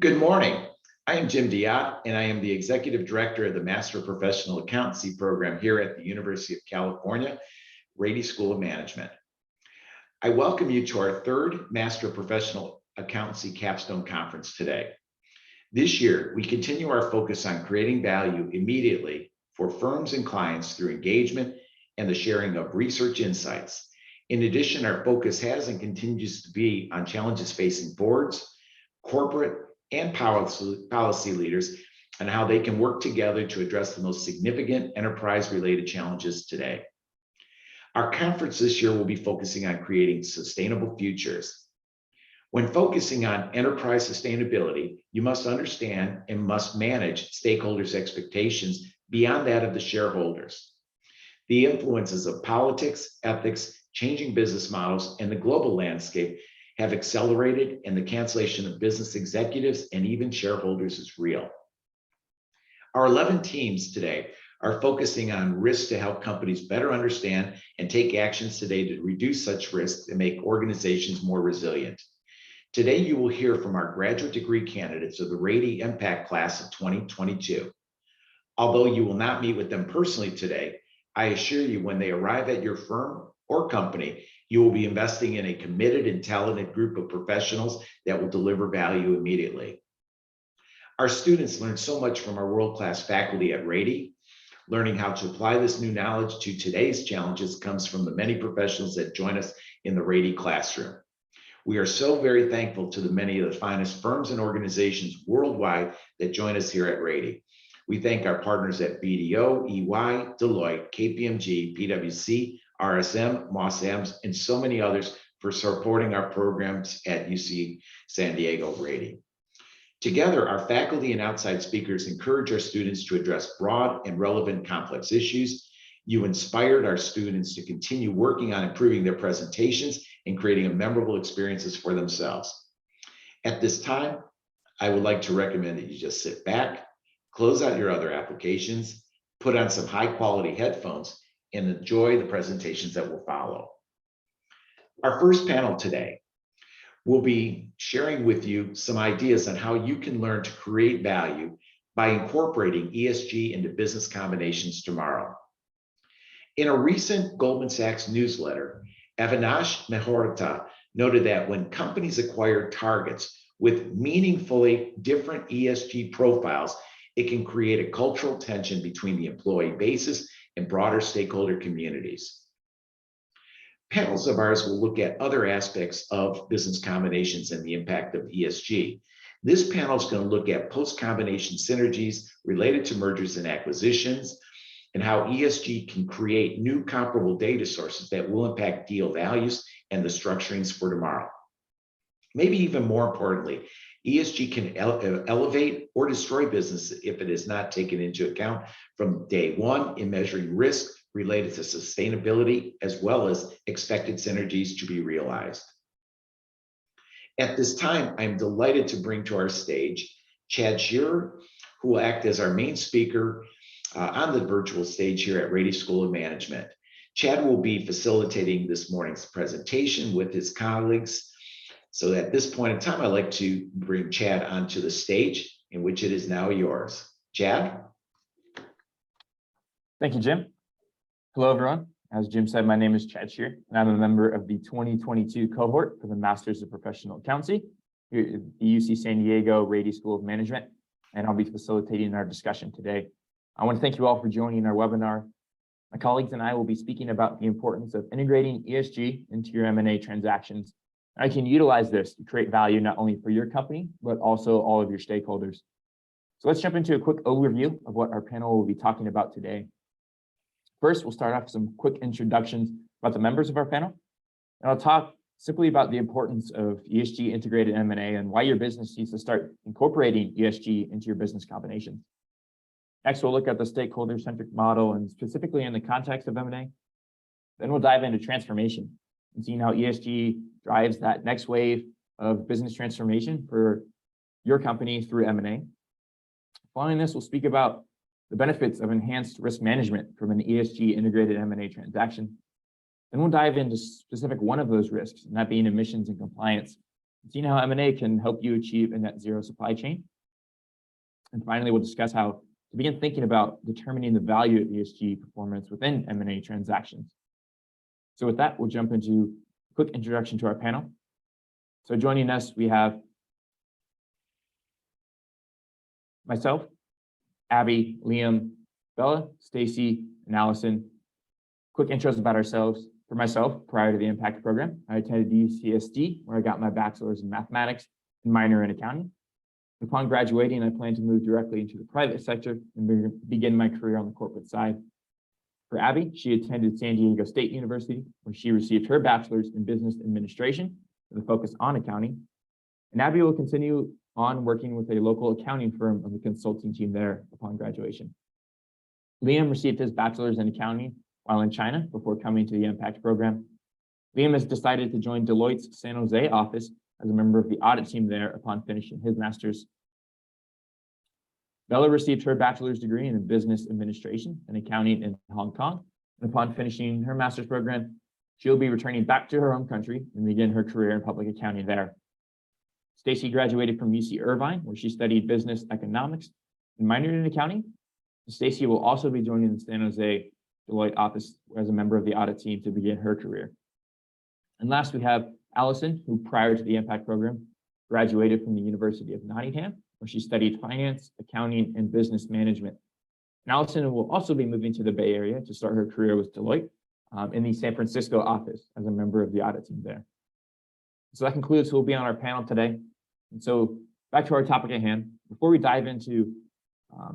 Good morning. I am Jim Diott, and I am the Executive Director of the Master of Professional Accountancy program here at the University of California, Rady School of Management. I welcome you to our third Master of Professional Accountancy Capstone Conference today. This year, we continue our focus on creating value immediately for firms and clients through engagement and the sharing of research insights. In addition, our focus has and continues to be on challenges facing boards, corporate, and policy leaders and how they can work together to address the most significant enterprise-related challenges today. Our conference this year will be focusing on creating sustainable futures. When focusing on enterprise sustainability, you must understand and must manage stakeholders' expectations beyond that of the shareholders. The influences of politics, ethics, changing business models, and the global landscape have accelerated, and the cancellation of business executives and even shareholders is real. Our 11 teams today are focusing on risks to help companies better understand and take actions today to reduce such risks and make organizations more resilient. Today, you will hear from our graduate degree candidates of the Rady MPAC class of 2022. Although you will not meet with them personally today, I assure you when they arrive at your firm or company, you will be investing in a committed and talented group of professionals that will deliver value immediately. Our students learn so much from our world-class faculty at Rady. Learning how to apply this new knowledge to today's challenges comes from the many professionals that join us in the Rady classroom. We are so very thankful to the many of the finest firms and organizations worldwide that join us here at Rady. We thank our partners at BDO, EY, Deloitte, KPMG, PwC, RSM, Moss Adams, and so many others for supporting our programs at UC San Diego Rady. Together, our faculty and outside speakers encourage our students to address broad and relevant complex issues. You inspired our students to continue working on improving their presentations and creating memorable experiences for themselves. At this time, I would like to recommend that you just sit back, close out your other applications, put on some high quality headphones, and enjoy the presentations that will follow. Our first panel today will be sharing with you some ideas on how you can learn to create value by incorporating ESG into business combinations tomorrow. In a recent Goldman Sachs newsletter, Avinash Mehrotra noted that when companies acquire targets with meaningfully different ESG profiles, it can create a cultural tension between the employee bases and broader stakeholder communities. Panels of ours will look at other aspects of business combinations and the impact of ESG. This panel is going to look at post-combination synergies related to mergers and acquisitions and how ESG can create new comparable data sources that will impact deal values and the structurings for tomorrow. Maybe even more importantly, ESG can elevate or destroy business if it is not taken into account from day one in measuring risk related to sustainability, as well as expected synergies to be realized. At this time, I'm delighted to bring to our stage Chad Shearer, who will act as our main speaker on the virtual stage here at Rady School of Management. Chad will be facilitating this morning's presentation with his colleagues. So at this point in time, I'd like to bring Chad onto the stage, in which it is now yours. Chad? Thank you, Jim. Hello, everyone. As Jim said, my name is Chad Shearer, and I'm a member of the 2022 cohort for the Masters of Professional Accountancy here at the UC San Diego Rady School of Management, and I'll be facilitating our discussion today. I want to thank you all for joining our webinar. My colleagues and I will be speaking about the importance of integrating ESG into your M&A transactions. I can utilize this to create value not only for your company, but also all of your stakeholders. So let's jump into a quick overview of what our panel will be talking about today. First, we'll start off with some quick introductions about the members of our panel. And I'll talk simply about the importance of ESG integrated M&A and why your business needs to start incorporating ESG into your business combinations. Next, we'll look at the stakeholder-centric model and specifically in the context of M&A. Then we'll dive into transformation and seeing how ESG drives that next wave of business transformation for your company through M&A. Following this, we'll speak about the benefits of enhanced risk management from an ESG integrated M&A transaction. Then we'll dive into specific one of those risks, and that being emissions and compliance, seeing how M&A can help you achieve a net zero supply chain. And finally, we'll discuss how to begin thinking about determining the value of ESG performance within M&A transactions. So with that, we'll jump into a quick introduction to our panel. So joining us, we have myself, Abby, Liam, Bella, Stacy, and Allison. Quick intros about ourselves. For myself, prior to the MPAC program, I attended UCSD, where I got my bachelor's in mathematics and minor in accounting. Upon graduating, I plan to move directly into the private sector and begin my career on the corporate side. For Abby, she attended San Diego State University, where she received her bachelor's in business administration with a focus on accounting. And Abby will continue on working with a local accounting firm on the consulting team there upon graduation. Liam received his bachelor's in accounting while in China before coming to the MPAC program. Liam has decided to join Deloitte's San Jose office as a member of the audit team there upon finishing his master's. Bella received her bachelor's degree in business administration and accounting in Hong Kong. And upon finishing her master's program, she'll be returning back to her home country and begin her career in public accounting there. Stacy graduated from UC Irvine, where she studied business economics and minored in accounting. Stacy will also be joining the San Jose Deloitte office as a member of the audit team to begin her career. And last, we have Allison, who prior to the MPAC program, graduated from the University of Nottingham, where she studied finance, accounting, and business management. And Allison will also be moving to the Bay Area to start her career with Deloitte in the San Francisco office as a member of the audit team there. So that concludes who will be on our panel today. And so back to our topic at hand. Before we dive into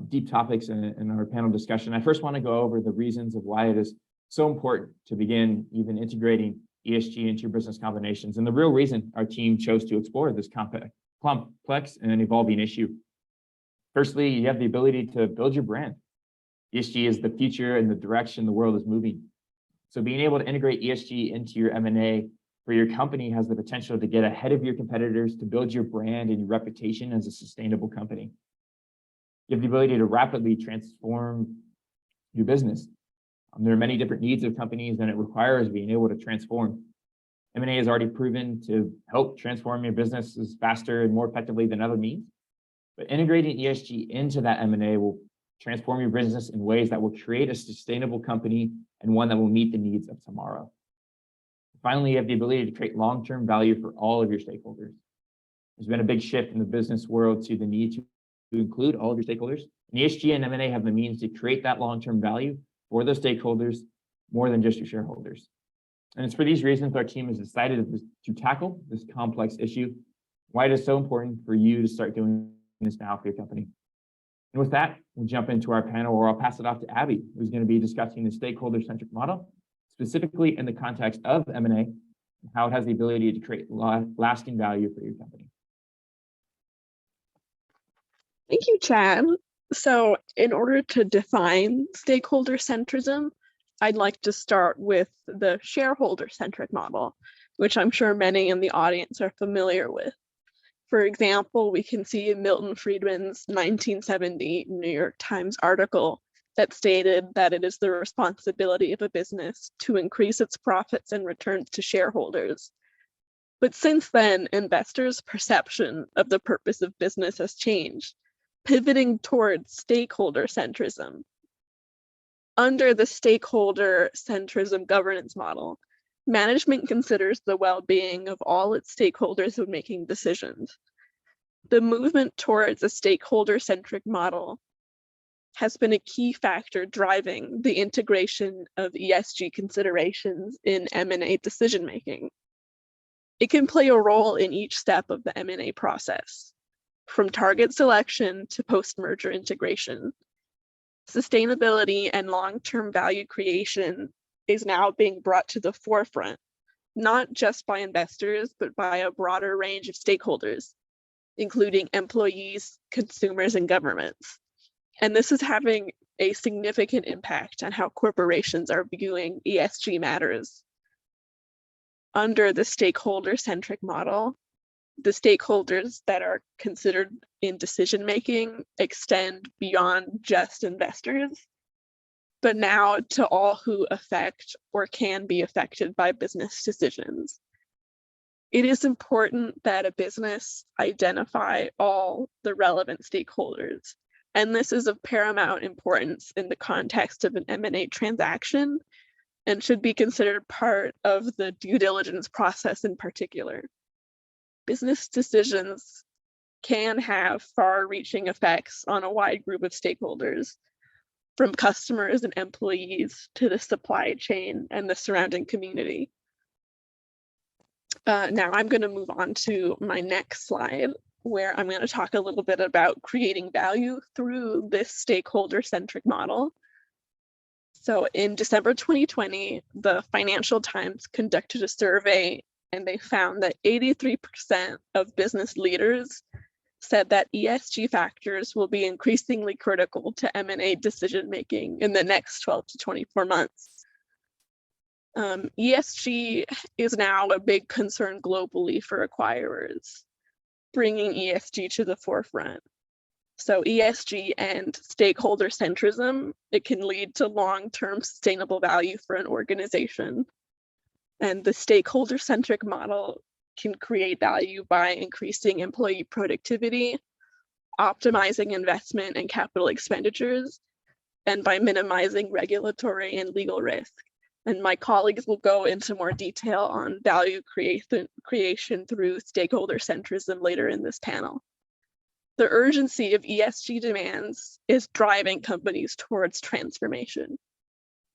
deep topics in our panel discussion, I first want to go over the reasons of why it is so important to begin even integrating ESG into your business combinations, and the real reason our team chose to explore this complex and evolving issue. Firstly, you have the ability to build your brand. ESG is the future and the direction the world is moving. So being able to integrate ESG into your M&A for your company has the potential to get ahead of your competitors, to build your brand and your reputation as a sustainable company. You have the ability to rapidly transform your business. There are many different needs of companies, and it requires being able to transform. M&A has already proven to help transform your businesses faster and more effectively than other means. But integrating ESG into that M&A will transform your business in ways that will create a sustainable company and one that will meet the needs of tomorrow. Finally, you have the ability to create long-term value for all of your stakeholders. There's been a big shift in the business world to the need to include all of your stakeholders. And ESG and M&A have the means to create that long-term value for those stakeholders more than just your shareholders. And it's for these reasons our team has decided to tackle this complex issue, why it is so important for you to start doing this now for your company. And with that, we'll jump into our panel, where I'll pass it off to Abby, who's going to be discussing the stakeholder-centric model, specifically in the context of M&A, and how it has the ability to create lasting value for your company. Thank you, Chad. So in order to define stakeholder centrism, I'd like to start with the shareholder-centric model, which I'm sure many in the audience are familiar with. For example, we can see Milton Friedman's 1970 New York Times article that stated that it is the responsibility of a business to increase its profits and returns to shareholders. But since then, investors' perception of the purpose of business has changed, pivoting towards stakeholder centrism. Under the stakeholder centrism governance model, management considers the well-being of all its stakeholders when making decisions. The movement towards a stakeholder-centric model has been a key factor driving the integration of ESG considerations in M&A decision-making. It can play a role in each step of the M&A process, from target selection to post-merger integration. Sustainability and long-term value creation is now being brought to the forefront, not just by investors, but by a broader range of stakeholders, including employees, consumers, and governments. And this is having a significant impact on how corporations are viewing ESG matters. Under the stakeholder-centric model, the stakeholders that are considered in decision-making extend beyond just investors, but now to all who affect or can be affected by business decisions. It is important that a business identify all the relevant stakeholders, and this is of paramount importance in the context of an M&A transaction and should be considered part of the due diligence process in particular. Business decisions can have far-reaching effects on a wide group of stakeholders, from customers and employees to the supply chain and the surrounding community. Now I'm going to move on to my next slide, where I'm going to talk a little bit about creating value through this stakeholder-centric model. So in December 2020, the Financial Times conducted a survey, and they found that 83% of business leaders said that ESG factors will be increasingly critical to M&A decision-making in the next 12 to 24 months. ESG is now a big concern globally for acquirers, bringing ESG to the forefront. So ESG and stakeholder centrism, it can lead to long-term sustainable value for an organization. And the stakeholder-centric model can create value by increasing employee productivity, optimizing investment and capital expenditures, and by minimizing regulatory and legal risk. And my colleagues will go into more detail on value creation through stakeholder centrism later in this panel. The urgency of ESG demands is driving companies towards transformation.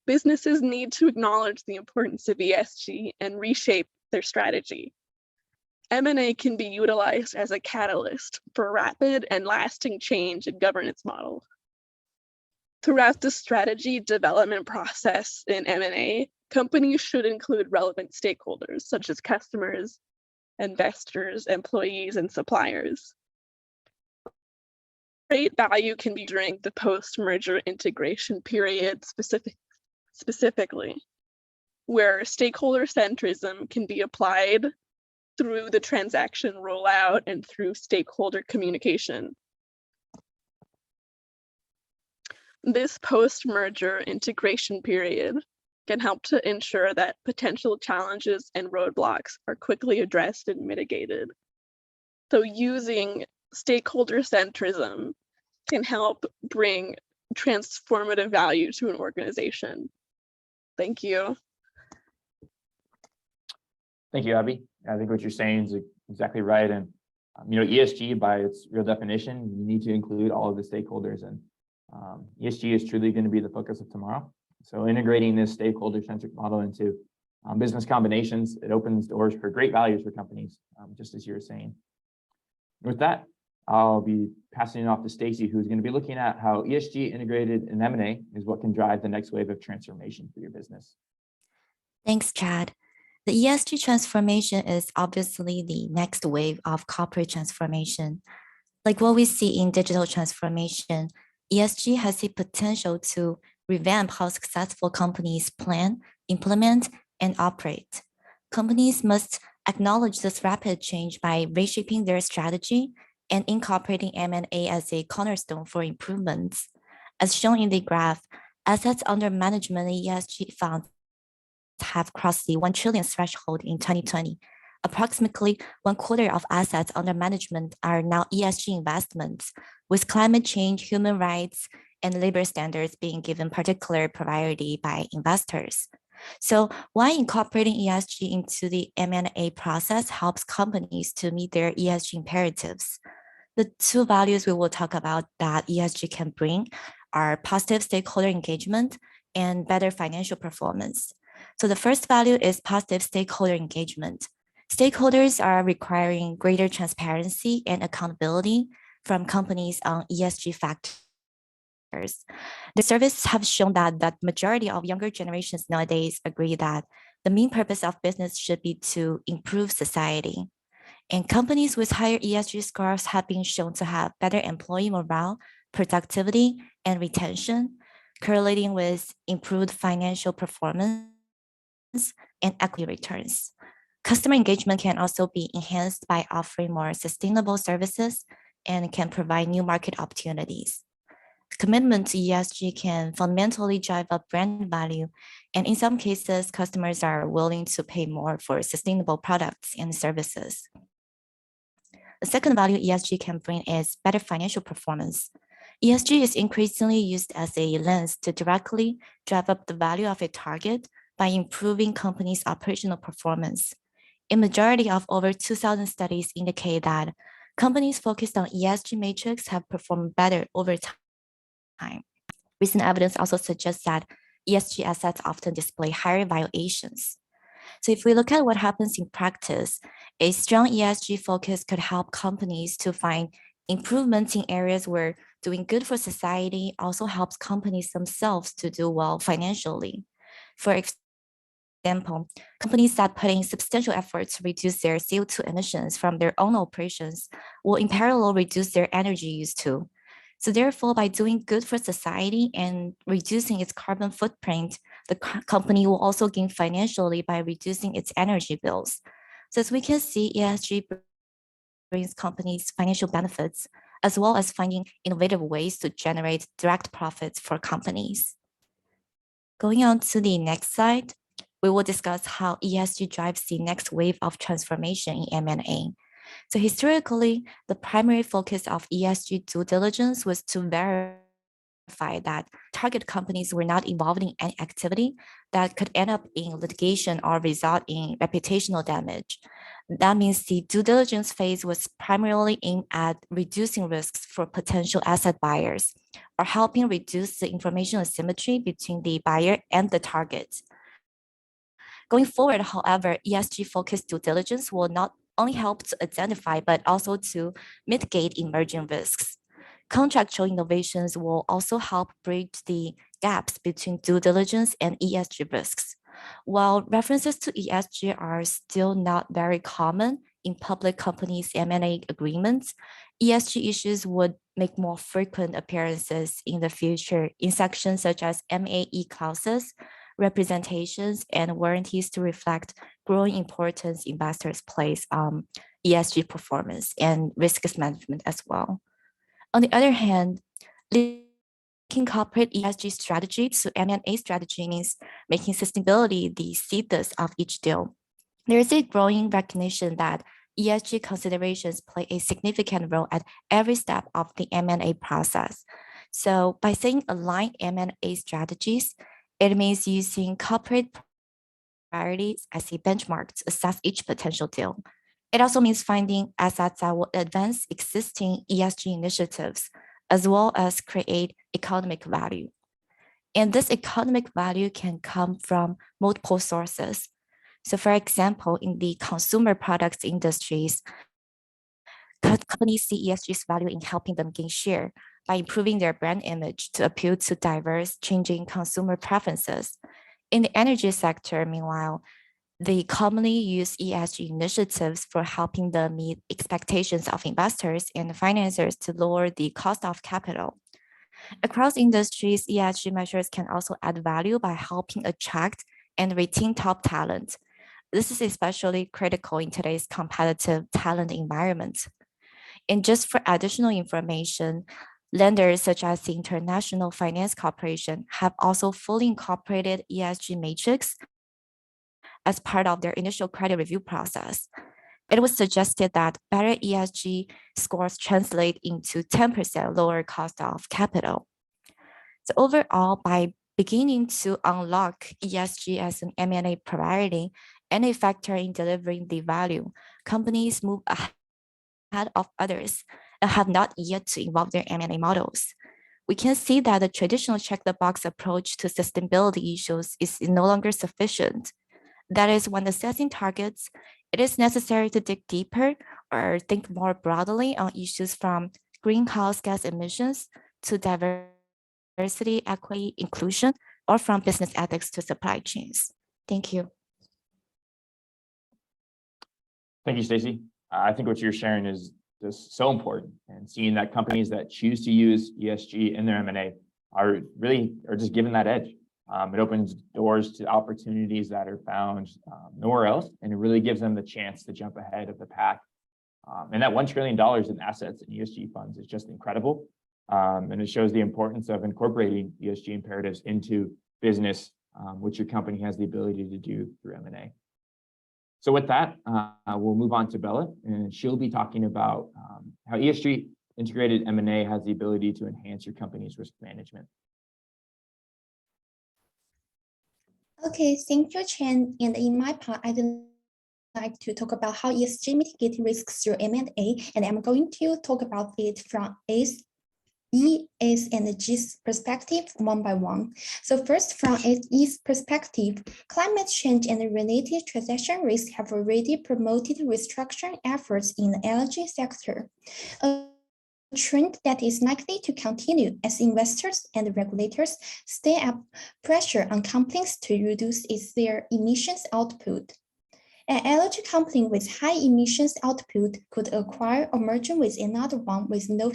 Businesses need to acknowledge the importance of ESG and reshape their strategy. M&A can be utilized as a catalyst for rapid and lasting change in governance models. Throughout the strategy development process in M&A, companies should include relevant stakeholders such as customers, investors, employees, and suppliers. Great value can be during the post-merger integration period specifically, where stakeholder centrism can be applied through the transaction rollout and through stakeholder communication. This post-merger integration period can help to ensure that potential challenges and roadblocks are quickly addressed and mitigated. So using stakeholder centrism can help bring transformative value to an organization. Thank you. Thank you, Abby. I think what you're saying is exactly right. And ESG, by its real definition, you need to include all of the stakeholders, and ESG is truly going to be the focus of tomorrow. So integrating this stakeholder-centric model into business combinations, it opens doors for great values for companies, just as you were saying. With that, I'll be passing it off to Stacy, who's going to be looking at how ESG integrated in M&A is what can drive the next wave of transformation for your business. Thanks, Chad. The ESG transformation is obviously the next wave of corporate transformation. Like what we see in digital transformation, ESG has the potential to revamp how successful companies plan, implement, and operate. Companies must acknowledge this rapid change by reshaping their strategy and incorporating M&A as a cornerstone for improvements. As shown in the graph, assets under management in ESG funds have crossed the 1 trillion threshold in 2020. Approximately 1/4 of assets under management are now ESG investments, with climate change, human rights, and labor standards being given particular priority by investors. So why incorporating ESG into the M&A process helps companies to meet their ESG imperatives? The two values we will talk about that ESG can bring are positive stakeholder engagement and better financial performance. So the first value is positive stakeholder engagement. Stakeholders are requiring greater transparency and accountability from companies on ESG factors. The surveys have shown that the majority of younger generations nowadays agree that the main purpose of business should be to improve society. And companies with higher ESG scores have been shown to have better employee morale, productivity, and retention, correlating with improved financial performance and equity returns. Customer engagement can also be enhanced by offering more sustainable services and can provide new market opportunities. commitment to ESG can fundamentally drive up brand value, and in some cases, customers are willing to pay more for sustainable products and services. The second value ESG can bring is better financial performance. ESG is increasingly used as a lens to directly drive up the value of a target by improving companies' operational performance. A majority of over 2,000 studies indicate that companies focused on ESG metrics have performed better over time. Recent evidence also suggests that ESG assets often display higher valuations. So if we look at what happens in practice, a strong ESG focus could help companies to find improvements in areas where doing good for society also helps companies themselves to do well financially. For example, companies that put in substantial effort to reduce their CO2 emissions from their own operations will in parallel reduce their energy use too. So therefore, by doing good for society and reducing its carbon footprint, the company will also gain financially by reducing its energy bills. So as we can see, ESG brings companies financial benefits, as well as finding innovative ways to generate direct profits for companies. Going on to the next slide, we will discuss how ESG drives the next wave of transformation in M&A. So historically, the primary focus of ESG due diligence was to verify that target companies were not involved in any activity that could end up in litigation or result in reputational damage. That means the due diligence phase was primarily aimed at reducing risks for potential asset buyers or helping reduce the information asymmetry between the buyer and the target. Going forward, however, ESG-focused due diligence will not only help to identify, but also to mitigate emerging risks. Contractual innovations will also help bridge the gaps between due diligence and ESG risks. While references to ESG are still not very common in public companies' M&A agreements, ESG issues would make more frequent appearances in the future in sections such as MAE clauses, representations, and warranties to reflect growing importance investors place on ESG performance and risk management as well. On the other hand, linking corporate ESG strategy to M&A strategy means making sustainability the thesis of each deal. There is a growing recognition that ESG considerations play a significant role at every step of the M&A process. So by setting aligned M&A strategies, it means using corporate priorities as a benchmark to assess each potential deal. It also means finding assets that will advance existing ESG initiatives, as well as create economic value. And this economic value can come from multiple sources. So for example, in the consumer products industries, companies see ESG's value in helping them gain share by improving their brand image to appeal to diverse, changing consumer preferences. In the energy sector, meanwhile, they commonly use ESG initiatives for helping them meet expectations of investors and financiers to lower the cost of capital. Across industries, ESG measures can also add value by helping attract and retain top talent. This is especially critical in today's competitive talent environment. And just for additional information, lenders such as the International Finance Corporation have also fully incorporated ESG matrix as part of their initial credit review process. It was suggested that better ESG scores translate into 10% lower cost of capital. So overall, by beginning to unlock ESG as an M&A priority and a factor in delivering the value, companies move ahead of others that have not yet to involve their M&A models. We can see that the traditional check-the-box approach to sustainability issues is no longer sufficient. That is, when assessing targets, it is necessary to dig deeper or think more broadly on issues from greenhouse gas emissions to diversity, equity, inclusion, or from business ethics to supply chains. Thank you. Thank you, Stacey. I think what you're sharing is just so important, and seeing that companies that choose to use ESG in their M&A are just given that edge. It opens doors to opportunities that are found nowhere else, and it really gives them the chance to jump ahead of the pack. And that $1 trillion in assets in ESG funds is just incredible. And it shows the importance of incorporating ESG imperatives into business, which your company has the ability to do through M&A. So with that, we'll move on to Bella, and she'll be talking about how ESG integrated M&A has the ability to enhance your company's risk management. Okay, thank you, Chen. And in my part, I'd like to talk about how ESG mitigate risks through M&A, and I'm going to talk about it from E, S, and G's perspective one by one. So first, from E's perspective, climate change and related transaction risks have already promoted restructuring efforts in the energy sector, a trend that is likely to continue as investors and regulators stay up pressure on companies to reduce their emissions output. An energy company with high emissions output could acquire or merge with another one with no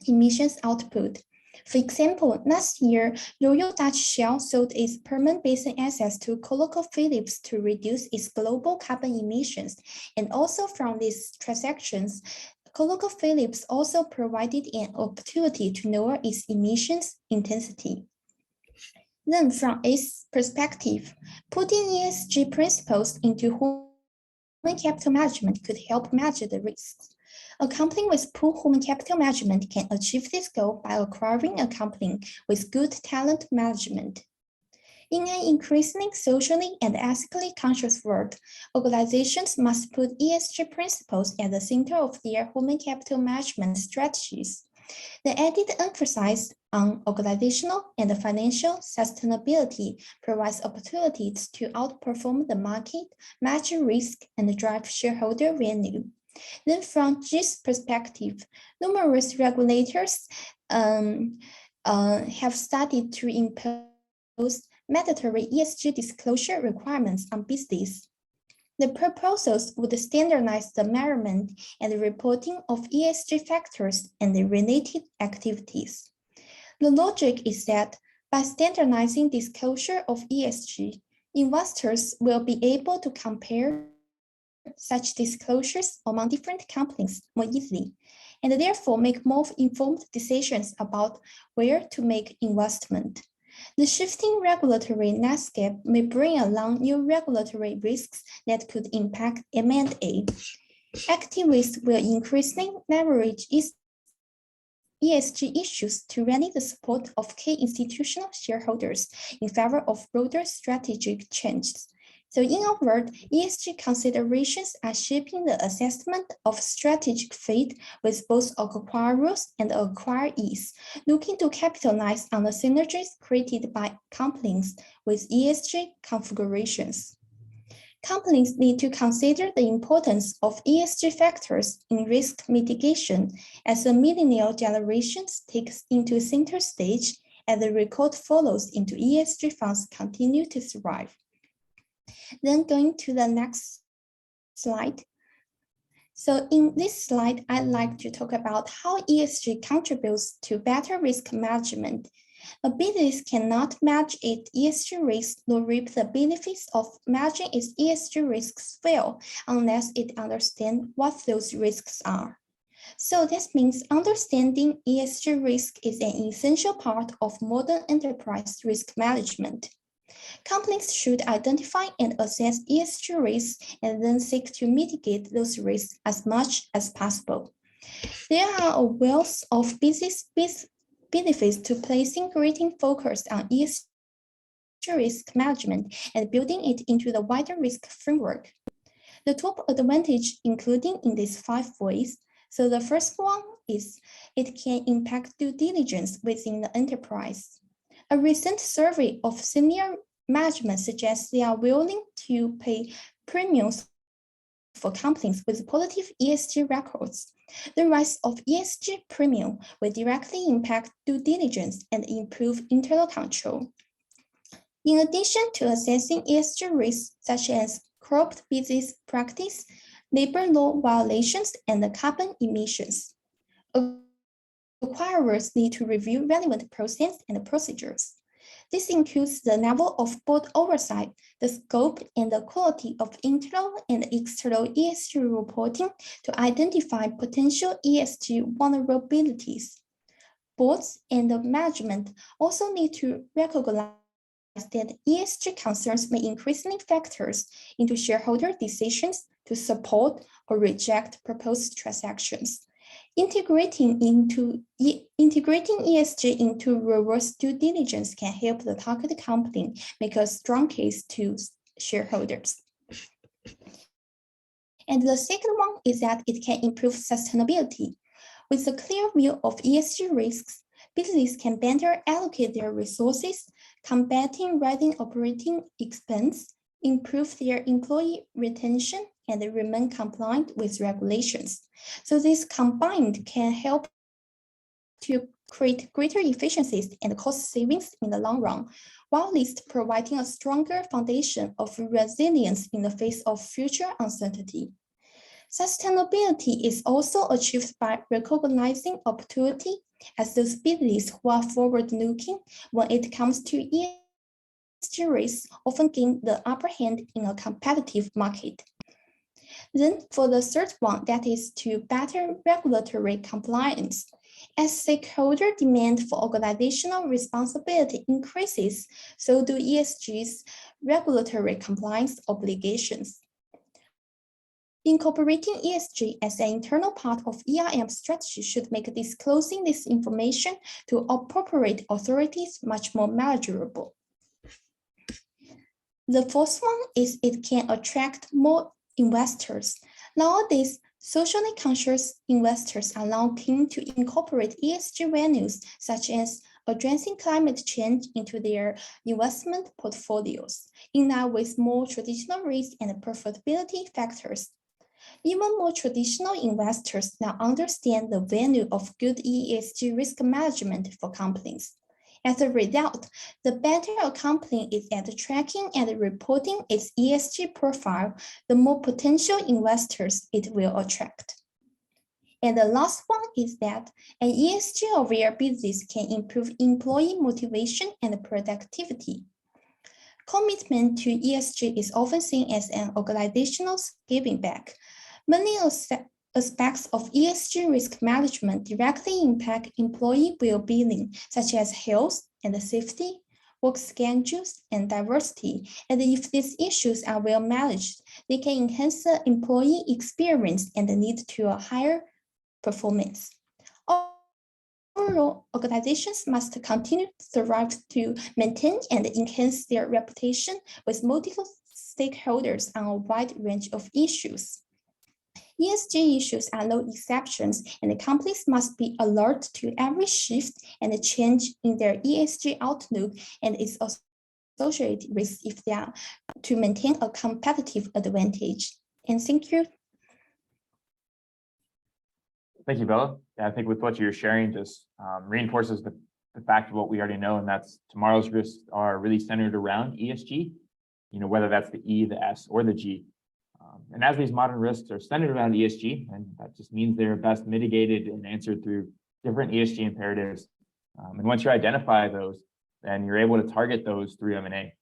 emissions output. For example, last year, Royal Dutch Shell sold its Permian Basin assets to ConocoPhillips to reduce its global carbon emissions. And also from these transactions, ConocoPhillips also provided an opportunity to lower its emissions intensity. Then from its perspective, putting ESG principles into human capital management could help manage the risks. A company with poor human capital management can achieve this goal by acquiring a company with good talent management. In an increasingly socially and ethically conscious world, organizations must put ESG principles at the center of their human capital management strategies. The added emphasis on organizational and financial sustainability provides opportunities to outperform the market, manage risk, and drive shareholder value. Then from G's perspective, numerous regulators have started to impose mandatory ESG disclosure requirements on business. The proposals would standardize the measurement and reporting of ESG factors and the related activities. The logic is that by standardizing disclosure of ESG, investors will be able to compare such disclosures among different companies more easily, and therefore make more informed decisions about where to make investment. The shifting regulatory landscape may bring along new regulatory risks that could impact M&A. Activists will increasingly leverage ESG issues to rally the support of key institutional shareholders in favor of broader strategic changes. So in a word, ESG considerations are shaping the assessment of strategic fit with both acquirers and acquirees, looking to capitalize on the synergies created by companies with ESG configurations. Companies need to consider the importance of ESG factors in risk mitigation as the millennial generation takes into center stage and the record follows into ESG funds continue to thrive. Then going to the next slide. So in this slide, I'd like to talk about how ESG contributes to better risk management. A business cannot manage its ESG risks nor reap the benefits of managing its ESG risks well unless it understands what those risks are. So that means understanding ESG risk is an essential part of modern enterprise risk management. Companies should identify and assess ESG risks and then seek to mitigate those risks as much as possible. There are a wealth of business benefits to placing greater focus on ESG risk management and building it into the wider risk framework. The top advantage including in these 5 ways. So the first one is it can impact due diligence within the enterprise. A recent survey of senior management suggests they are willing to pay premiums for companies with positive ESG records. The rise of ESG premium will directly impact due diligence and improve internal control. In addition to assessing ESG risks such as corrupt business practice, labor law violations, and the carbon emissions, acquirers need to review relevant processes and procedures. This includes the level of board oversight, the scope and the quality of internal and external ESG reporting to identify potential ESG vulnerabilities. boards and the management also need to recognize that ESG concerns may increasingly factors into shareholder decisions to support or reject proposed transactions. Integrating ESG into reverse due diligence can help the target company make a strong case to shareholders. And the second one is that it can improve sustainability. With a clear view of ESG risks, business can better allocate their resources, combating rising operating expense, improve their employee retention, and remain compliant with regulations. So this combined can help to create greater efficiencies and cost savings in the long run, while at least providing a stronger foundation of resilience in the face of future uncertainty. Sustainability is also achieved by recognizing opportunity as those businesses who are forward-looking when it comes to ESG risks often gain the upper hand in a competitive market. Then for the third one, that is to better regulatory compliance. As stakeholder demand for organizational responsibility increases, so do ESG's regulatory compliance obligations. Incorporating ESG as an internal part of ERM strategy should make disclosing this information to appropriate authorities much more manageable. The fourth one is it can attract more investors. Nowadays, socially conscious investors are now keen to incorporate ESG values such as addressing climate change into their investment portfolios, in line with more traditional risk and profitability factors. Even more traditional investors now understand the value of good ESG risk management for companies. As a result, the better a company is at tracking and reporting its ESG profile, the more potential investors it will attract. And the last one is that an ESG-aware business can improve employee motivation and productivity. Commitment to ESG is often seen as an organizational giving back. Many aspects of ESG risk management directly impact employee well-being, such as health and safety, work schedules, and diversity. And if these issues are well managed, they can enhance the employee experience and lead to a higher performance. Overall, organizations must continue to strive to maintain and enhance their reputation with multiple stakeholders on a wide range of issues. ESG issues are no exceptions, and companies must be alert to every shift and change in their ESG outlook and its associated risks if they are to maintain a competitive advantage. And thank you. Thank you, Bella. Yeah, I think with what you're sharing just reinforces the fact of what we already know, and that's tomorrow's risks are really centered around ESG, whether that's the E, the S, or the G. And as these modern risks are centered around ESG, and that just means they're best mitigated and answered through different ESG imperatives. And once you identify those, then you're able to target those through M&A.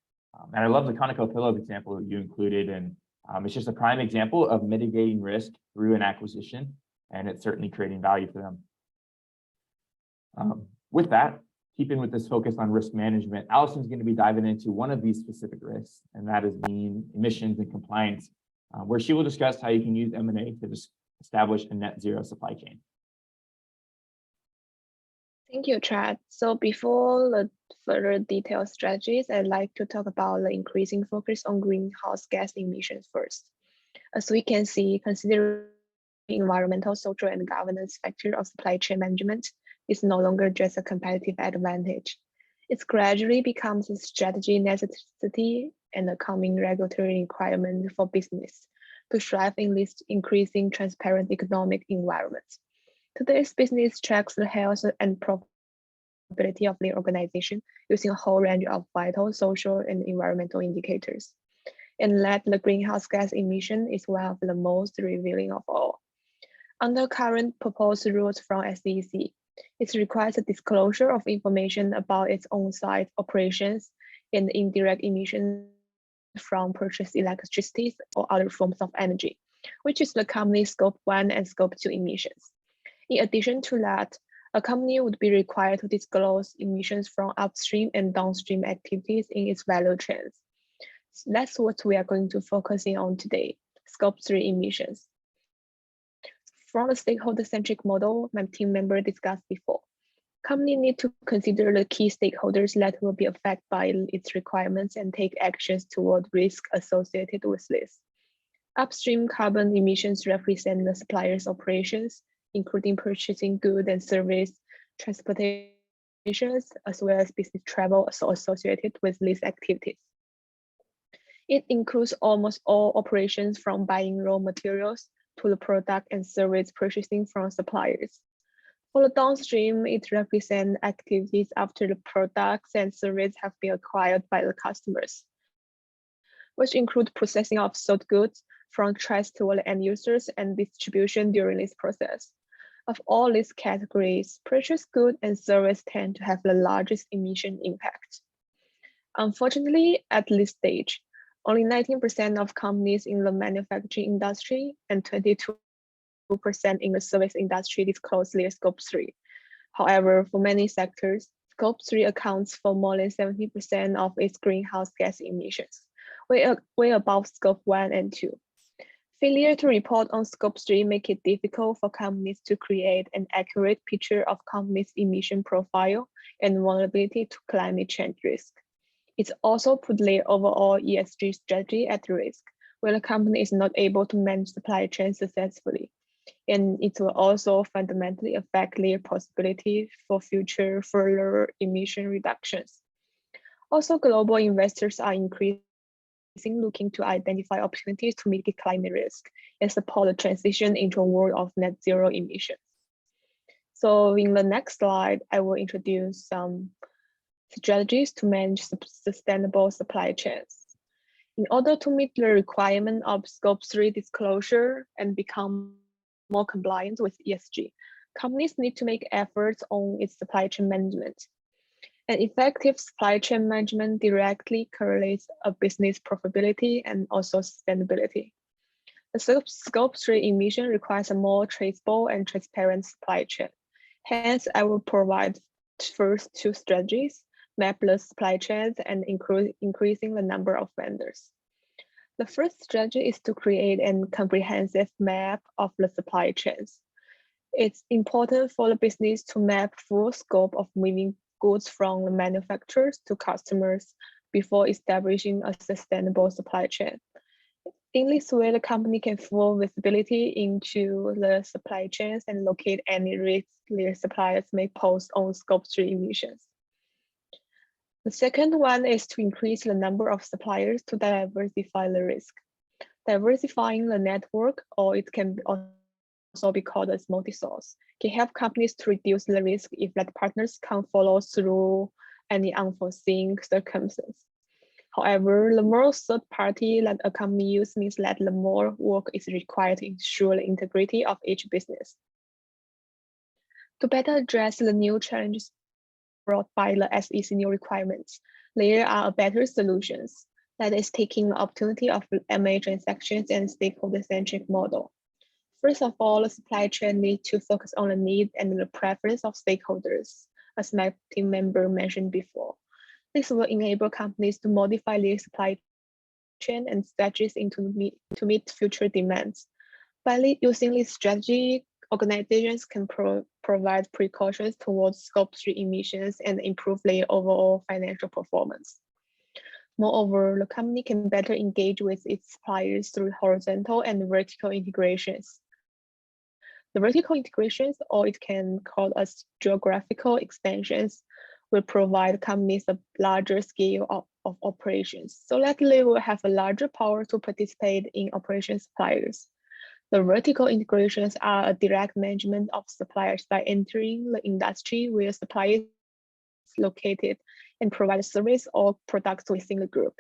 And I love the ConocoPhillips example that you included, and it's just a prime example of mitigating risk through an acquisition, and it's certainly creating value for them. With that, keeping with this focus on risk management, Allison's going to be diving into one of these specific risks, and that is being emissions and compliance, where she will discuss how you can use M&A to establish a net zero supply chain. Thank you, Chad. So before the further detailed strategies, I'd like to talk about the increasing focus on greenhouse gas emissions first. As we can see, considering environmental, social, and governance factor of supply chain management is no longer just a competitive advantage. It gradually becomes a strategy necessity and a coming regulatory requirement for business to strive in this increasing transparent economic environment. Today's business tracks the health and profitability of the organization using a whole range of vital social and environmental indicators. And that the greenhouse gas emission is one of the most revealing of all. Under current proposed rules from SEC, it requires a disclosure of information about its on-site operations and indirect emissions from purchased electricity or other forms of energy, which is the company's Scope 1 and Scope 2 emissions. In addition to that, A company would be required to disclose emissions from upstream and downstream activities in its value chains. So that's what we are going to focus on today, Scope 3 emissions. From the stakeholder-centric model my team member discussed before, companies need to consider the key stakeholders that will be affected by its requirements and take actions toward risk associated with this. Upstream carbon emissions represent the supplier's operations, including purchasing goods and service, transportation, as well as business travel associated with these activities. It includes almost all operations from buying raw materials to the product and service purchasing from suppliers. For the downstream, it represents activities after the products and services have been acquired by the customers, which include processing of sold goods from trace to the end users and distribution during this process. Of all these categories, purchased goods and services tend to have the largest emission impact. Unfortunately, at this stage, only 19% of companies in the manufacturing industry and 22% in the service industry disclose their Scope 3. However, for many sectors, Scope 3 accounts for more than 70% of its greenhouse gas emissions, way above Scope 1 and 2. Failure to report on Scope 3 make it difficult for companies to create an accurate picture of companies' emission profile and vulnerability to climate change risk. It also put their overall ESG strategy at risk when a company is not able to manage supply chain successfully. And it will also fundamentally affect their possibility for future further emission reductions. Also, global investors are increasingly looking to identify opportunities to mitigate climate risk and support the transition into a world of net zero emissions. So in the next slide, I will introduce some strategies to manage sustainable supply chains. In order to meet the requirement of Scope 3 disclosure and become more compliant with ESG, companies need to make efforts on its supply chain management. An effective supply chain management directly correlates a business profitability and also sustainability. The Scope 3 emission requires a more traceable and transparent supply chain. Hence, I will provide first two strategies: map the supply chains and increasing the number of vendors. The first strategy is to create a comprehensive map of the supply chains. It's important for the business to map full scope of moving goods from the manufacturers to customers before establishing a sustainable supply chain. In this way, the company can full visibility into the supply chains and locate any risks their suppliers may pose on Scope 3 emissions. The second one is to increase the number of suppliers to diversify the risk. Diversifying the network, or it can also be called as multi-source, can help companies to reduce the risk if that partners can't follow through any unforeseen circumstances. However, the more third party that a company uses means that the more work is required to ensure the integrity of each business. To better address the new challenges brought by the SEC new requirements, there are better solutions, that is taking the opportunity of M&A transactions and stakeholder-centric model. First of all, the supply chain needs to focus on the need and the preference of stakeholders, as my team member mentioned before. This will enable companies to modify their supply chain and strategies to meet future demands. By using this strategy, organizations can provide precautions towards Scope 3 emissions and improve their overall financial performance. Moreover, the company can better engage with its suppliers through horizontal and vertical integrations. The vertical integrations, or it can call as geographical expansions, will provide companies a larger scale of operations, so that they will have a larger power to participate in operation suppliers. The vertical integrations are a direct management of suppliers by entering the industry where suppliers located and provide service or products within the group.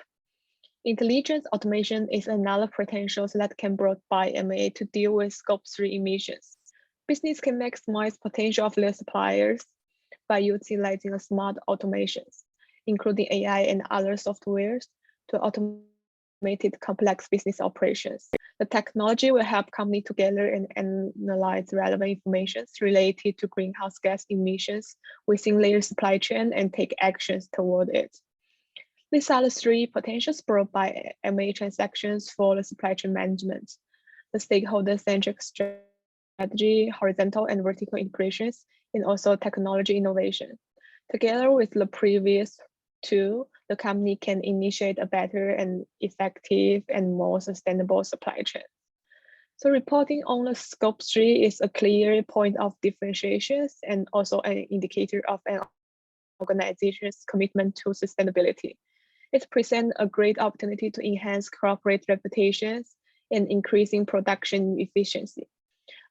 Intelligent automation is another potential that can be brought by M&A to deal with Scope 3 emissions. Business can maximize potential of their suppliers by utilizing smart automations, including AI and other softwares, to automate automated complex business operations. The technology will help companies to gather and analyze relevant information related to greenhouse gas emissions within their supply chain and take actions toward it. These are the three potentials brought by M&A transactions for the supply chain management: the stakeholder-centric strategy, horizontal and vertical integrations, and also technology innovation. Together with the previous two, the company can initiate a better and effective and more sustainable supply chain. So reporting on the scope 3 is a clear point of differentiation and also an indicator of an organization's commitment to sustainability. It presents a great opportunity to enhance corporate reputations and increasing production efficiency.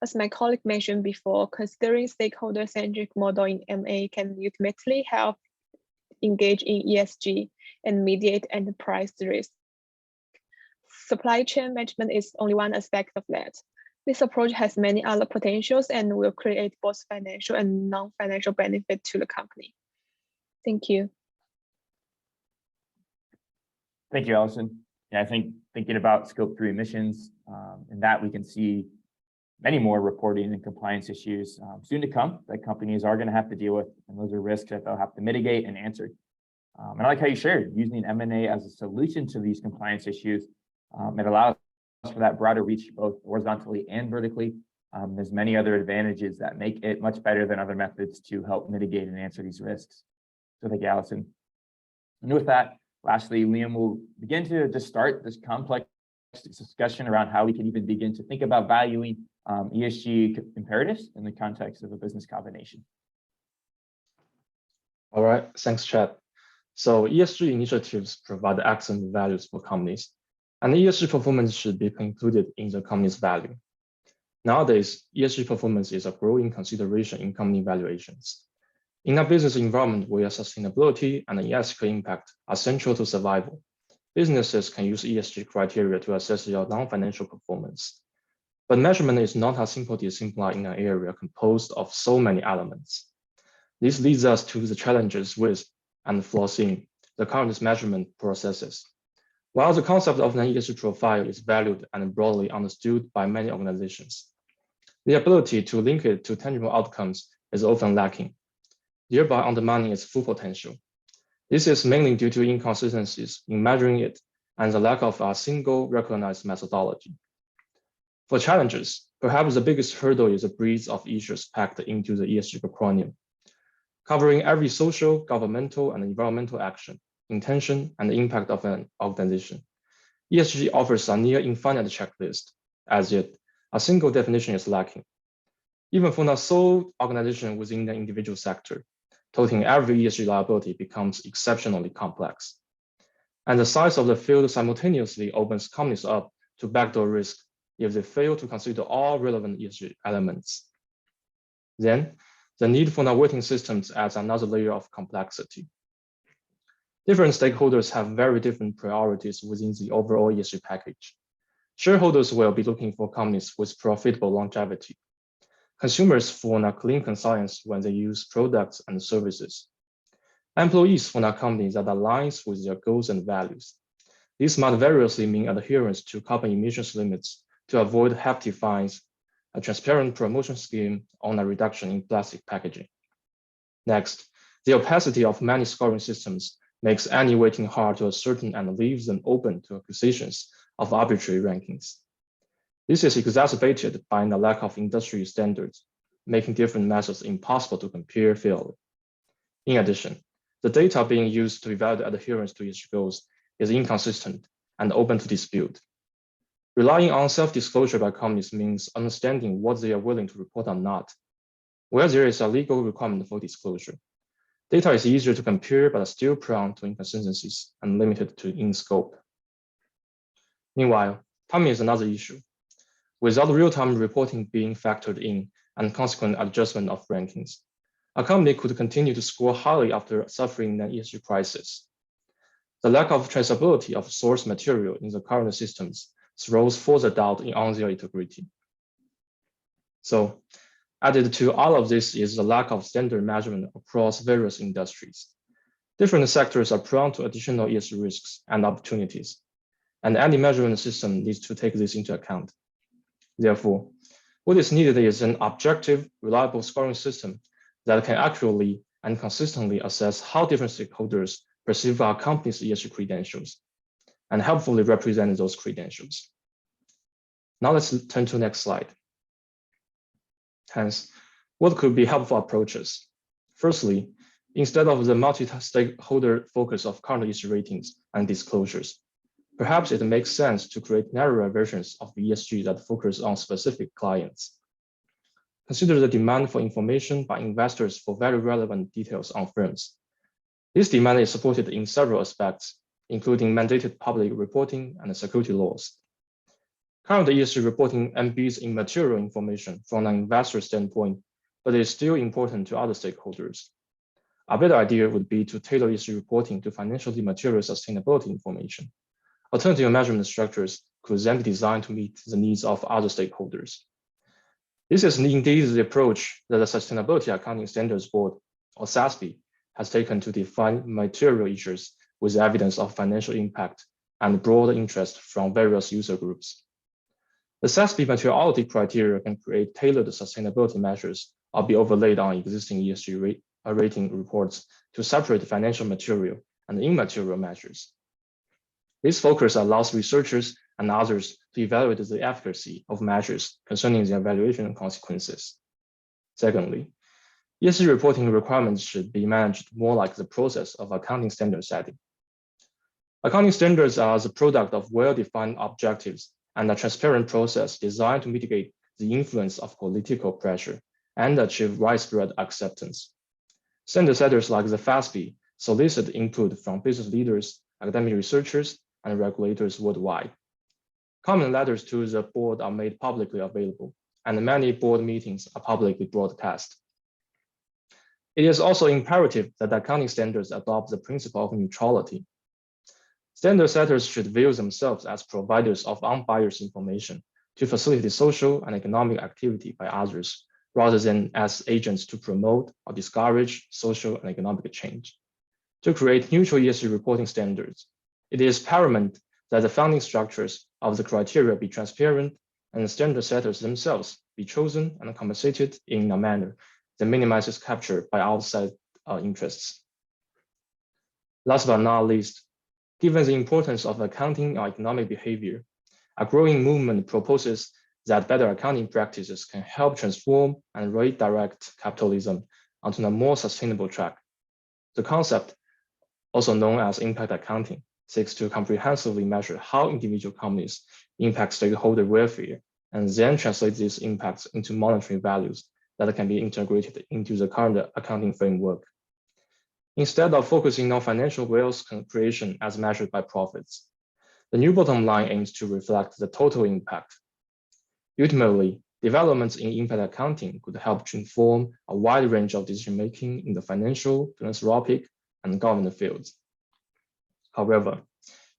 As my colleague mentioned before, considering stakeholder-centric model in M&A can ultimately help engage in ESG and mediate enterprise risk. Supply chain management is only one aspect of that. This approach has many other potentials and will create both financial and non-financial benefit to the company. Thank you. Thank you, Allison. Yeah, I think thinking about scope 3 emissions, in that we can see many more reporting and compliance issues soon to come that companies are going to have to deal with, and those are risks that they'll have to mitigate and answer. And I like how you shared using M&A as a solution to these compliance issues. It allows for that broader reach both horizontally and vertically. There's many other advantages that make it much better than other methods to help mitigate and answer these risks. So thank you, Allison. And with that, lastly, Liam will begin to just start this complex discussion around how we can even begin to think about valuing ESG imperatives in the context of a business combination. All right, thanks, Chad. So ESG initiatives provide excellent values for companies, and ESG performance should be included in the company's value. Nowadays, ESG performance is a growing consideration in company valuations. In a business environment where sustainability and ethical impact are central to survival, businesses can use ESG criteria to assess their non-financial performance. But measurement is not as simple as simpler in an area composed of so many elements. This leads us to the challenges with and flaws in the current measurement processes. While the concept of an ESG profile is valued and broadly understood by many organizations, the ability to link it to tangible outcomes is often lacking, thereby undermining its full potential. This is mainly due to inconsistencies in measuring it and the lack of a single recognized methodology. For challengers, perhaps the biggest hurdle is the breadth of issues packed into the ESG acronym, covering every social, governmental, and environmental action, intention, and the impact of an organization. ESG offers a near infinite checklist, as yet a single definition is lacking. Even for a sole organization within the individual sector, totaling every ESG liability becomes exceptionally complex. And the size of the field simultaneously opens companies up to backdoor risk if they fail to consider all relevant ESG elements. Then, the need for weighting systems adds another layer of complexity. Different stakeholders have very different priorities within the overall ESG package. Shareholders will be looking for companies with profitable longevity. Consumers for a clean conscience when they use products and services. Employees for a company that aligns with their goals and values. This might variously mean adherence to carbon emissions limits to avoid hefty fines, a transparent promotion scheme on a reduction in plastic packaging. Next, the opacity of many scoring systems makes any weighting hard to ascertain and leaves them open to accusations of arbitrary rankings. This is exacerbated by the lack of industry standards, making different methods impossible to compare fairly. In addition, the data being used to evaluate adherence to ESG goals is inconsistent and open to dispute. Relying on self-disclosure by companies means understanding what they are willing to report or not. Where there is a legal requirement for disclosure, data is easier to compare but still prone to inconsistencies and limited in scope. Meanwhile, timing is another issue. Without real-time reporting being factored in and consequent adjustment of rankings, a company could continue to score highly after suffering an ESG crisis. The lack of traceability of source material in the current systems throws further doubt on their integrity. So, added to all of this is the lack of standard measurement across various industries. Different sectors are prone to additional ESG risks and opportunities. and any measurement system needs to take this into account. Therefore, what is needed is an objective, reliable scoring system that can accurately and consistently assess how different stakeholders perceive our company's ESG credentials and helpfully represent those credentials. Now let's turn to the next slide. Hence, what could be helpful approaches? Firstly, instead of the multi-stakeholder focus of current ESG ratings and disclosures, perhaps it makes sense to create narrower versions of ESG that focus on specific clients. Consider the demand for information by investors for very relevant details on firms. This demand is supported in several aspects, including mandated public reporting and security laws. Current ESG reporting embeds in material information from an investor standpoint, but it is still important to other stakeholders. A better idea would be to tailor ESG reporting to financially material sustainability information. Alternative measurement structures could then be designed to meet the needs of other stakeholders. This is indeed the approach that the Sustainability Accounting Standards Board, or SASB, has taken to define material issues with evidence of financial impact and broad interest from various user groups. The SASB materiality criteria can create tailored sustainability measures or be overlaid on existing ESG rating reports to separate financial material and immaterial measures. This focus allows researchers and others to evaluate the efficacy of measures concerning their evaluation consequences. Secondly, ESG reporting requirements should be managed more like the process of accounting standard setting. Accounting standards are the product of well-defined objectives and a transparent process designed to mitigate the influence of political pressure and achieve widespread acceptance. Standard setters like the FASB solicit input from business leaders, academic researchers, and regulators worldwide. Comment letters to the board are made publicly available, and many board meetings are publicly broadcast. It is also imperative that accounting standards adopt the principle of neutrality. Standard setters should view themselves as providers of unbiased information to facilitate social and economic activity by others, rather than as agents to promote or discourage social and economic change. To create neutral ESG reporting standards, it is paramount that the founding structures of the criteria be transparent and the standard setters themselves be chosen and compensated in a manner that minimizes capture by outside interests. Last but not least, given the importance of accounting or economic behavior, a growing movement proposes that better accounting practices can help transform and redirect capitalism onto a more sustainable track. The concept, also known as impact accounting, seeks to comprehensively measure how individual companies impact stakeholder welfare and then translate these impacts into monetary values that can be integrated into the current accounting framework. Instead of focusing on financial wealth creation as measured by profits, the new bottom line aims to reflect the total impact. Ultimately, developments in impact accounting could help to inform a wide range of decision-making in the financial, philanthropic, and government fields. However,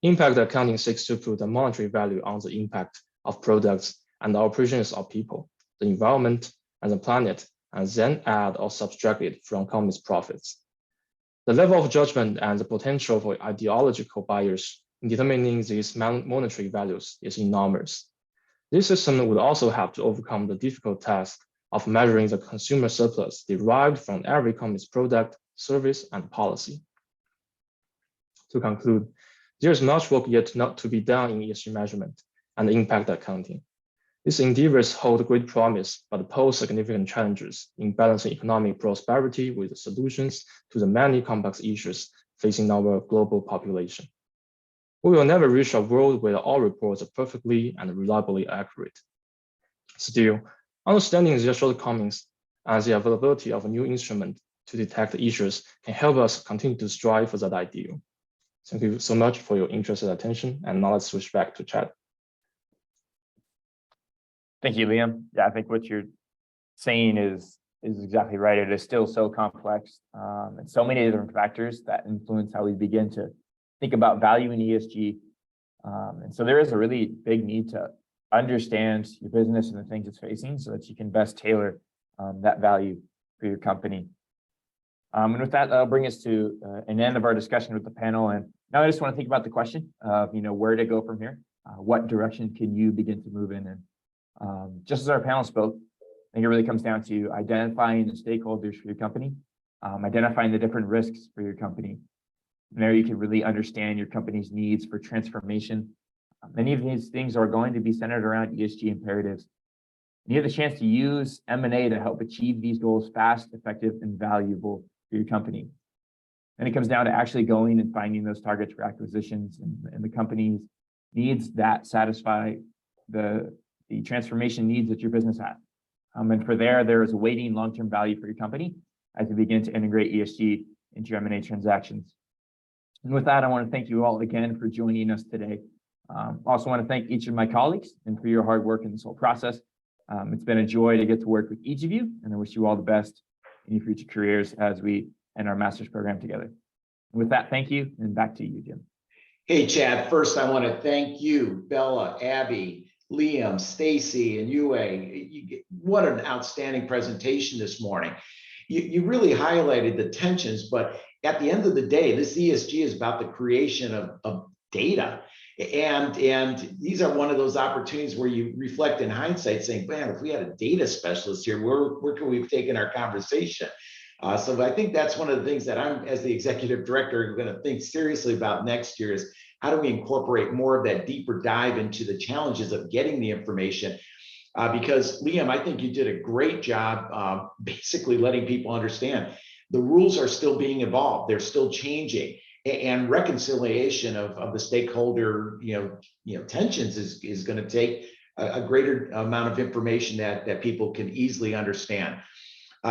impact accounting seeks to put a monetary value on the impact of products and the operations of people, the environment, and the planet, and then add or subtract it from companies' profits. The level of judgment and the potential for ideological bias in determining these monetary values is enormous. This system would also have to overcome the difficult task of measuring the consumer surplus derived from every company's product, service, and policy. To conclude, there is much work yet not to be done in ESG measurement and impact accounting. These endeavors hold great promise, but pose significant challenges in balancing economic prosperity with solutions to the many complex issues facing our global population. We will never reach a world where all reports are perfectly and reliably accurate. Still, understanding their shortcomings and the availability of a new instrument to detect issues can help us continue to strive for that ideal. Thank you so much for your interest and attention. And now let's switch back to Chad. Thank you, Liam. Yeah, I think what you're saying is exactly right. It is still so complex and so many different factors that influence how we begin to think about value in ESG. And so there is a really big need to understand your business and the things it's facing so that you can best tailor that value for your company. And with that, that'll bring us to an end of our discussion with the panel. And Now I just want to think about the question of, where to go from here. What direction can you begin to move in? And just as our panel spoke, I think it really comes down to identifying the stakeholders for your company, identifying the different risks for your company. And there you can really understand your company's needs for transformation. Many of these things are going to be centered around ESG imperatives. And you have the chance to use M&A to help achieve these goals fast, effective, and valuable for your company. Then it comes down to actually going and finding those targets for acquisitions and the company's needs that satisfy the transformation needs that your business has. And for there is awaiting long-term value for your company as you begin to integrate ESG into your M&A transactions. And with that, I want to thank you all again for joining us today. Also want to thank each of my colleagues and for your hard work in this whole process. It's been a joy to get to work with each of you, and I wish you all the best in your future careers as we end our master's program together. And with that, thank you, and back to you, Jim. Hey, Chad, first I want to thank you, Bella, Abby, Liam, Stacy, and Yue. What an outstanding presentation this morning. You really highlighted the tensions, but at the end of the day, this ESG is about the creation of data. And these are one of those opportunities where you reflect in hindsight saying, man, if we had a data specialist here, where could we have taken our conversation? So I think that's one of the things that I'm, as the executive director, going to think seriously about next year is how do we incorporate more of that deeper dive into the challenges of getting the information? Because Liam, I think you did a great job basically letting people understand the rules are still being evolved. They're still changing. And reconciliation of the stakeholder, tensions is going to take a greater amount of information that people can easily understand.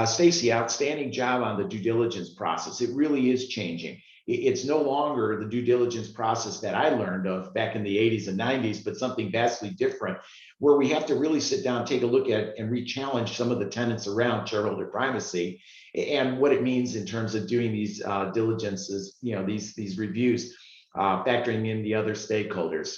Stacy, outstanding job on the due diligence process. It really is changing. It's no longer the due diligence process that I learned of back in the 80s and 90s, but something vastly different, where we have to really sit down, take a look at and re-challenge some of the tenets around shareholder primacy and what it means in terms of doing these diligences, these reviews, factoring in the other stakeholders.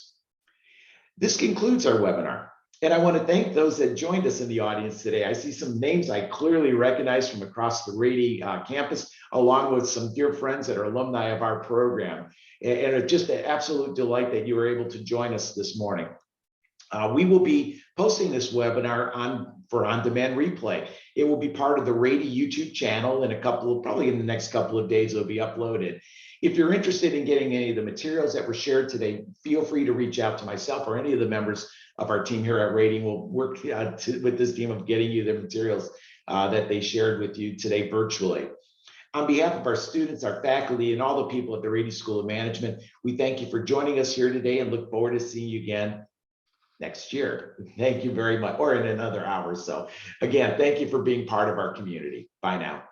This concludes our webinar. And I want to thank those that joined us in the audience today. I see some names I clearly recognize from across the Rady campus, along with some dear friends that are alumni of our program. And it's just an absolute delight that you were able to join us this morning. We will be posting this webinar for on-demand replay. It will be part of the Rady YouTube channel in probably in the next couple of days, it'll be uploaded. If you're interested in getting any of the materials that were shared today, feel free to reach out to myself or any of the members of our team here at Rady. We'll work with this team of getting you the materials that they shared with you today virtually. On behalf of our students, our faculty, and all the people at the Rady School of Management, we thank you for joining us here today and look forward to seeing you again next year. Thank you very much, or in another hour or so. Again, thank you for being part of our community. Bye now.